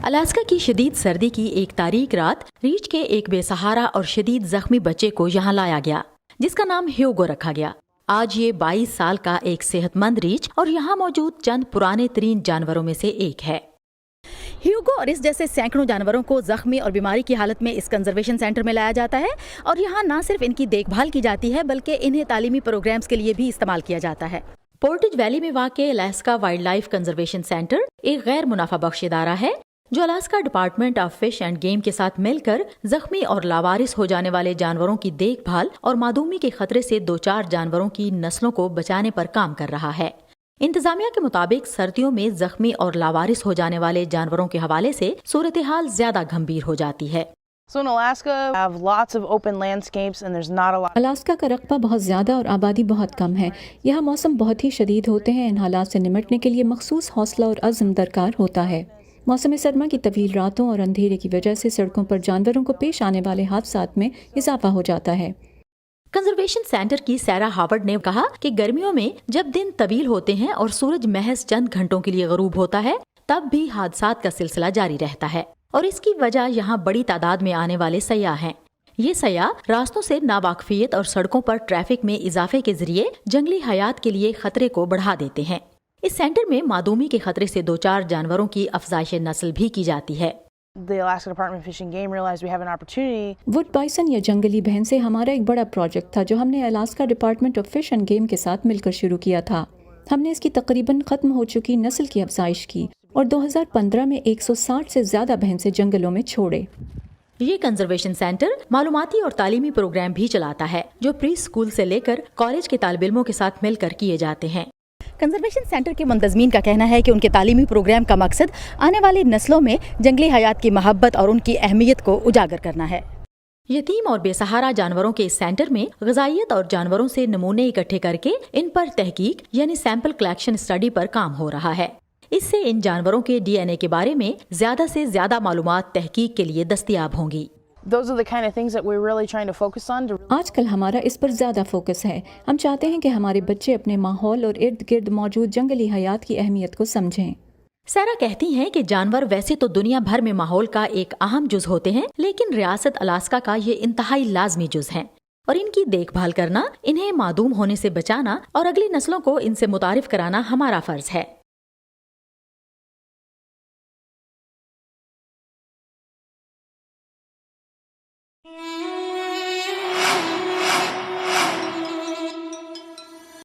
Alaska की शदीद सर्दी की एक तारीक रात रीच के एक बेसहारा और शदीद जख्मी बच्चे को यहाँ लाया गया, जिसका नाम ह्यूगो रखा गया। आज ये 22 साल का एक सेहतमंद रीच और यहाँ मौजूद चंद पुराने तरीन जानवरों में से एक है। ह्यूगो और इस जैसे सैकड़ों जानवरों को जख्मी और बीमारी की हालत में इस कंजर्वेशन सेंटर में लाया जाता है और यहाँ न सिर्फ इनकी देखभाल की जाती है बल्कि इन्हें तालीमी प्रोग्राम्स के लिए भी इस्तेमाल किया जाता है। पोर्टिज वैली में वाक़ Alaska wild life conservation centre एक गैर मुनाफा बख्श इदारा है जो Alaska department of fish end game के साथ मिलकर जख्मी और लावारिस हो जाने वाले जानवरों की देखभाल और मादूमी के खतरे से 2-4 जानवरों की नस्लों को बचाने पर काम कर रहा है। इंतजामिया के मुताबिक सर्दियों में जख्मी और लावारिस हो जाने वाले जानवरों के हवाले से सूरत हाल ज्यादा गंभीर हो जाती है। So in Alaska, we have lots of open landscapes and there's not a lot. Alaska का रकबा बहुत ज़्यादा और आबादी बहुत कम है। यहाँ मौसम बहुत ही शदीद होते हैं। इन हालात से निमटने के लिए मखसूस हौसला और अज़्म दरकार होता है। मौसम सरमा की तवील रातों और अंधेरे की वजह से सड़कों पर जानवरों को पेश आने वाले हादसात में इजाफा हो जाता है। कंजर्वेशन सेंटर की सैरा हावर्ड ने कहा कि गर्मियों में जब दिन तवील होते हैं और सूरज महज चंद घंटों के लिए गरूब होता है, तब भी हादसात का सिलसिला जारी रहता है और इसकी वजह यहाँ बड़ी तादाद में आने वाले सयाह हैं। ये सयाह रास्तों से नावाकफियत और सड़कों पर ट्रैफिक में इजाफे के जरिए जंगली हयात के लिए खतरे को बढ़ा देते हैं। इस सेंटर में मादूमी के खतरे से 2-4 जानवरों की अफजाइश नस्ल भी की जाती है। The Alaska Department of Fish and Game realized we have an opportunity. Would bison या जंगली भैंसे हमारा एक बड़ा प्रोजेक्ट था जो हमने Alaska department of fish end game के साथ मिलकर शुरू किया था। हमने इसकी तकरीबन खत्म हो चुकी नस्ल की अफजाइश की और 2015 में 160 से ज्यादा भैंसे जंगलों में छोड़े। ये कंजर्वेशन सेंटर मालूमाती और तालीमी प्रोग्राम भी चलाता है जो प्री स्कूल से लेकर कॉलेज के तालिब इल्मों के साथ मिलकर किए जाते हैं। कंजर्वेशन सेंटर के मुंतजमीन का कहना है कि उनके तालीमी प्रोग्राम का मकसद आने वाली नस्लों में जंगली हयात की मोहब्बत और उनकी अहमियत को उजागर करना है। यतीम और बेसहारा जानवरों के इस सेंटर में ग़िज़ाइयत और जानवरों से नमूने इकट्ठे करके इन पर तहकीक यानी सैंपल कलेक्शन स्टडी पर काम हो रहा है। इससे इन जानवरों के DNA के बारे में ज्यादा से ज्यादा मालूमात तहकीक के लिए दस्तयाब होंगी। Those are the kind of things that we're really trying to focus on. आजकल हमारा इस पर ज़्यादा फोकस है। हम चाहते हैं कि हमारे बच्चे अपने माहौल और इर्द गिर्द मौजूद जंगली हयात की अहमियत को समझें। सारा कहती हैं कि जानवर वैसे तो दुनिया भर में माहौल का एक अहम जुज होते हैं, लेकिन रियासत अलास्का का ये इंतहाई लाजमी जुज हैं और इनकी देखभाल करना, इन्हें मादूम होने से बचाना और अगली नस्लों को इनसे मुतारिफ कराना हमारा फर्ज है।